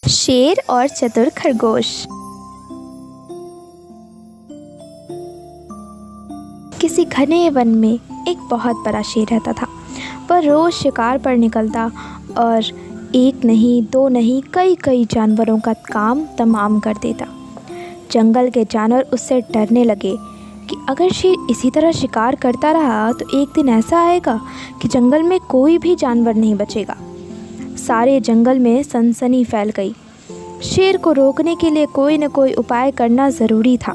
शेर और चतुर खरगोश। किसी घने वन में एक बहुत बड़ा शेर रहता था। वह रोज़ शिकार पर निकलता और एक नहीं दो नहीं कई कई जानवरों का काम तमाम कर देता। जंगल के जानवर उससे डरने लगे कि अगर शेर इसी तरह शिकार करता रहा तो एक दिन ऐसा आएगा कि जंगल में कोई भी जानवर नहीं बचेगा। सारे जंगल में सनसनी फैल गई। शेर को रोकने के लिए कोई न कोई उपाय करना ज़रूरी था।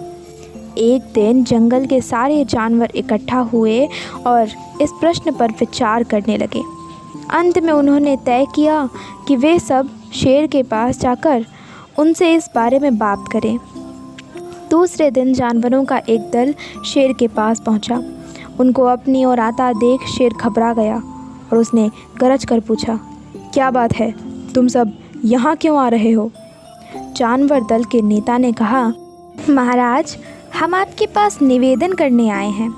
एक दिन जंगल के सारे जानवर इकट्ठा हुए और इस प्रश्न पर विचार करने लगे। अंत में उन्होंने तय किया कि वे सब शेर के पास जाकर उनसे इस बारे में बात करें। दूसरे दिन जानवरों का एक दल शेर के पास पहुंचा। उनको अपनी ओर आता देख शेर घबरा गया और उसने गरज कर पूछा, क्या बात है, तुम सब यहाँ क्यों आ रहे हो? जानवर दल के नेता ने कहा, महाराज, हम आपके पास निवेदन करने आए हैं।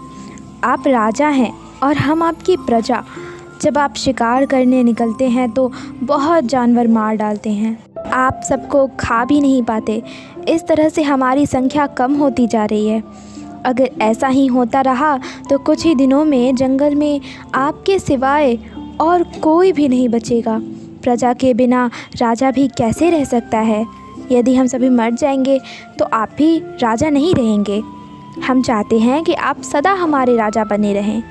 आप राजा हैं और हम आपकी प्रजा। जब आप शिकार करने निकलते हैं तो बहुत जानवर मार डालते हैं। आप सबको खा भी नहीं पाते। इस तरह से हमारी संख्या कम होती जा रही है। अगर ऐसा ही होता रहा तो कुछ ही दिनों में जंगल में आपके सिवाय और कोई भी नहीं बचेगा। प्रजा के बिना राजा भी कैसे रह सकता है? यदि हम सभी मर जाएंगे तो आप भी राजा नहीं रहेंगे। हम चाहते हैं कि आप सदा हमारे राजा बने रहें।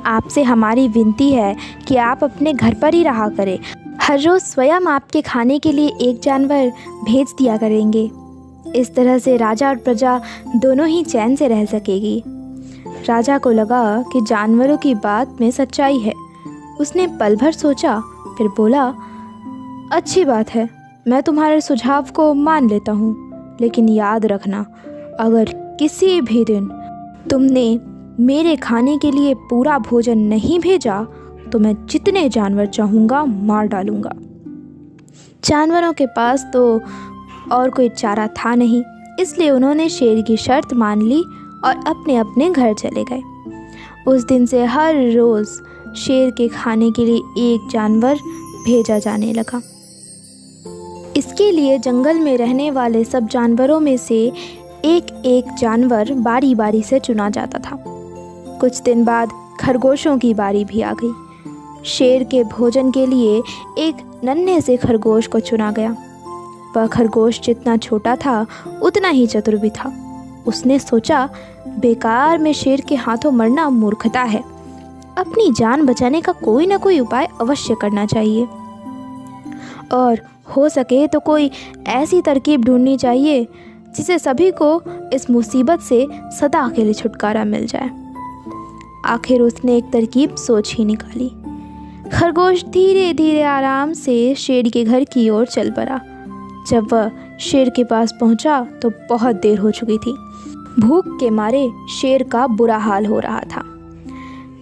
आपसे हमारी विनती है कि आप अपने घर पर ही रहा करें। हर रोज़ स्वयं आपके खाने के लिए एक जानवर भेज दिया करेंगे। इस तरह से राजा और प्रजा दोनों ही चैन से रह सकेगी। राजा को लगा कि जानवरों की बात में सच्चाई है। उसने पल भर सोचा, फिर बोला, अच्छी बात है, मैं तुम्हारे सुझाव को मान लेता हूँ, लेकिन याद रखना, अगर किसी भी दिन तुमने मेरे खाने के लिए पूरा भोजन नहीं भेजा तो मैं जितने जानवर चाहूँगा मार डालूँगा। जानवरों के पास तो और कोई चारा था नहीं, इसलिए उन्होंने शेर की शर्त मान ली और अपने अपने घर चले गए। उस दिन से हर रोज़ शेर के खाने के लिए एक जानवर भेजा जाने लगा। इसके लिए जंगल में रहने वाले सब जानवरों में से एक एक जानवर बारी बारी से चुना जाता था। कुछ दिन बाद खरगोशों की बारी भी आ गई। शेर के भोजन के लिए एक नन्हे से खरगोश को चुना गया। वह खरगोश जितना छोटा था उतना ही चतुर भी था। उसने सोचा, बेकार में शेर के हाथों मरना मूर्खता है। अपनी जान बचाने का कोई ना कोई उपाय अवश्य करना चाहिए और हो सके तो कोई ऐसी तरकीब ढूंढनी चाहिए जिससे सभी को इस मुसीबत से सदा के लिए छुटकारा मिल जाए। आखिर उसने एक तरकीब सोच ही निकाली। खरगोश धीरे धीरे आराम से शेर के घर की ओर चल पड़ा। जब वह शेर के पास पहुंचा तो बहुत देर हो चुकी थी। भूख के मारे शेर का बुरा हाल हो रहा था।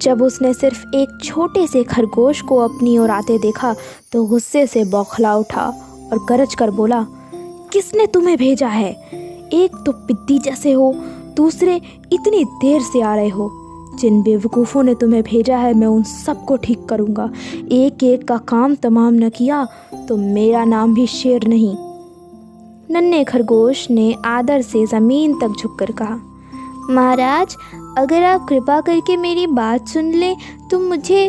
जब उसने सिर्फ एक छोटे से खरगोश को अपनी ओर आते देखा तो गुस्से से बौखला उठा और गरज कर बोला, किसने तुम्हें भेजा है? एक तो पिद्दी जैसे हो, दूसरे इतनी देर से आ रहे हो। जिन बेवकूफ़ों ने तुम्हें भेजा है मैं उन सबको ठीक करूँगा। एक एक का काम तमाम न किया तो मेरा नाम भी शेर नहीं। नन्हे खरगोश ने आदर से ज़मीन तक झुककर कहा, महाराज, अगर आप कृपा करके मेरी बात सुन लें तो मुझे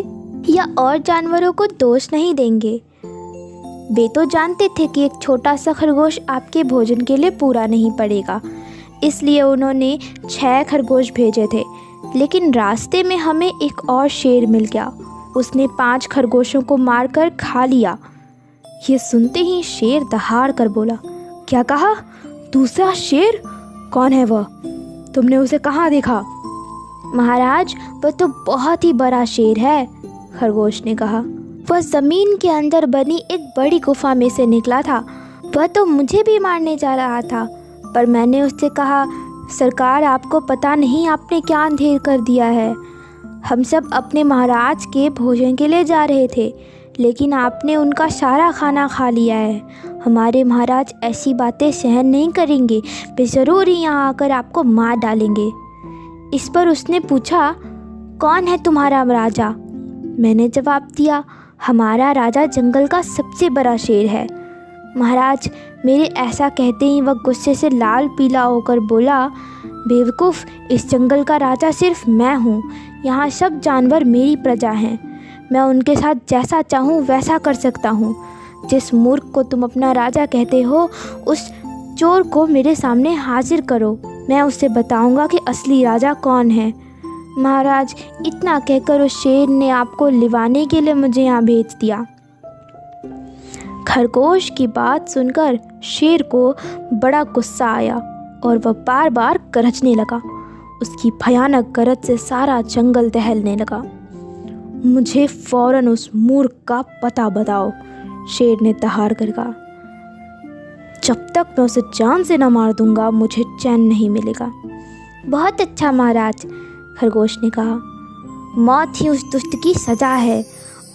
या और जानवरों को दोष नहीं देंगे। वे तो जानते थे कि एक छोटा सा खरगोश आपके भोजन के लिए पूरा नहीं पड़ेगा, इसलिए उन्होंने 6 खरगोश भेजे थे। लेकिन रास्ते में हमें एक और शेर मिल गया। उसने 5 खरगोशों को मारकर खा लिया। ये सुनते ही शेर दहाड़ कर बोला, क्या कहा? दूसरा शेर? कौन है वह? तुमने उसे कहाँ देखा? महाराज, वह तो बहुत ही बड़ा शेर है, खरगोश ने कहा। वह ज़मीन के अंदर बनी एक बड़ी गुफा में से निकला था। वह तो मुझे भी मारने जा रहा था, पर मैंने उससे कहा, सरकार, आपको पता नहीं आपने क्या अंधेर कर दिया है। हम सब अपने महाराज के भोजन के लिए जा रहे थे, लेकिन आपने उनका सारा खाना खा लिया है। हमारे महाराज ऐसी बातें सहन नहीं करेंगे। वे ज़रूर ही यहाँ आकर आपको मार डालेंगे। इस पर उसने पूछा, कौन है तुम्हारा राजा? मैंने जवाब दिया, हमारा राजा जंगल का सबसे बड़ा शेर है। महाराज, मेरे ऐसा कहते ही वह गुस्से से लाल पीला होकर बोला, बेवकूफ़, इस जंगल का राजा सिर्फ मैं हूँ। यहाँ सब जानवर मेरी प्रजा हैं। मैं उनके साथ जैसा चाहूँ वैसा कर सकता हूँ। जिस मूर्ख को तुम अपना राजा कहते हो, उस चोर को मेरे सामने हाजिर करो। मैं उससे बताऊँगा कि असली राजा कौन है। महाराज, इतना कहकर उस शेर ने आपको लिवाने के लिए मुझे यहाँ भेज दिया। खरगोश की बात सुनकर शेर को बड़ा गुस्सा आया और वह बार बार गरजने लगा। उसकी भयानक गरज से सारा जंगल दहलने लगा। मुझे फौरन उस मूर्ख का पता बताओ, शेर ने दहाड़ कर कहा। जब तक मैं उसे जान से न मार दूंगा, मुझे चैन नहीं मिलेगा। बहुत अच्छा महाराज, खरगोश ने कहा। मौत ही उस दुष्ट की सज़ा है।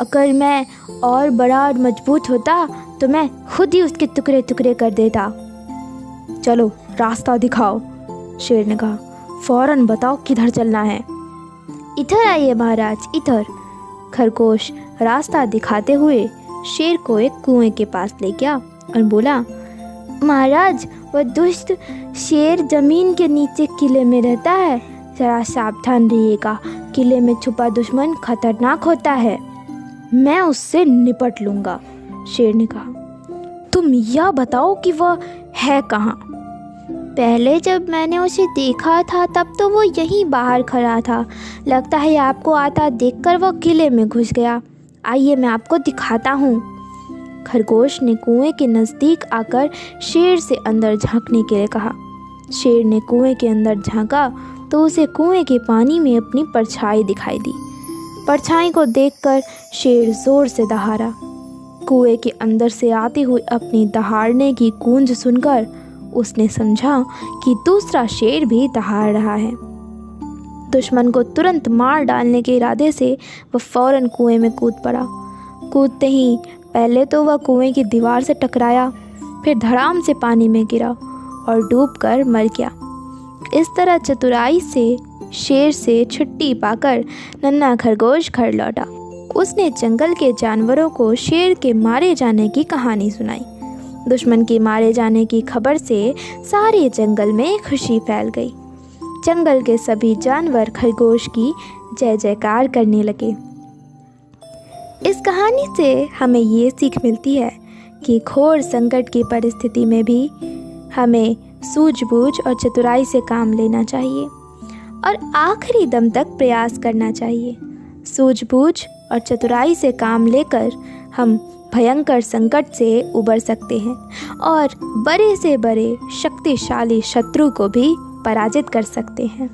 अगर मैं और बड़ा और मजबूत होता तो मैं खुद ही उसके टुकड़े टुकड़े कर देता। चलो रास्ता दिखाओ, शेर ने कहा। फौरन बताओ किधर चलना है। इधर आइए महाराज, इधर। खरगोश रास्ता दिखाते हुए शेर को एक कुएं के पास ले गया और बोला, महाराज, वह दुष्ट शेर ज़मीन के नीचे किले में रहता है। ज़रा सावधान रहिएगा, किले में छुपा दुश्मन खतरनाक होता है। मैं उससे निपट लूँगा, शेर ने कहा। तुम यह बताओ कि वह है कहाँ। पहले जब मैंने उसे देखा था तब तो वो यहीं बाहर खड़ा था। लगता है आपको आता देखकर वह किले में घुस गया। आइए मैं आपको दिखाता हूँ। खरगोश ने कुएं के नज़दीक आकर शेर से अंदर झांकने के लिए कहा। शेर ने कुएं के अंदर झांका तो उसे कुएं के पानी में अपनी परछाई दिखाई दी। परछाई को देखकर शेर ज़ोर से दहाड़ा। कुएं के अंदर से आती हुई अपनी दहाड़ने की गूंज सुनकर उसने समझा कि दूसरा शेर भी दहाड़ रहा है। दुश्मन को तुरंत मार डालने के इरादे से वह फौरन कुएं में कूद पड़ा। कूदते ही पहले तो वह कुएं की दीवार से टकराया, फिर धड़ाम से पानी में गिरा और डूबकर मर गया। इस तरह चतुराई से शेर से छुट्टी पाकर नन्हा खरगोश घर लौटा। उसने जंगल के जानवरों को शेर के मारे जाने की कहानी सुनाई। दुश्मन के मारे जाने की खबर से सारे जंगल में खुशी फैल गई। जंगल के सभी जानवर खरगोश की जय जयकार करने लगे। इस कहानी से हमें ये सीख मिलती है कि घोर संकट की परिस्थिति में भी हमें सूझबूझ और चतुराई से काम लेना चाहिए और आखिरी दम तक प्रयास करना चाहिए। सूझबूझ और चतुराई से काम लेकर हम भयंकर संकट से उबर सकते हैं और बड़े से बड़े शक्तिशाली शत्रु को भी पराजित कर सकते हैं।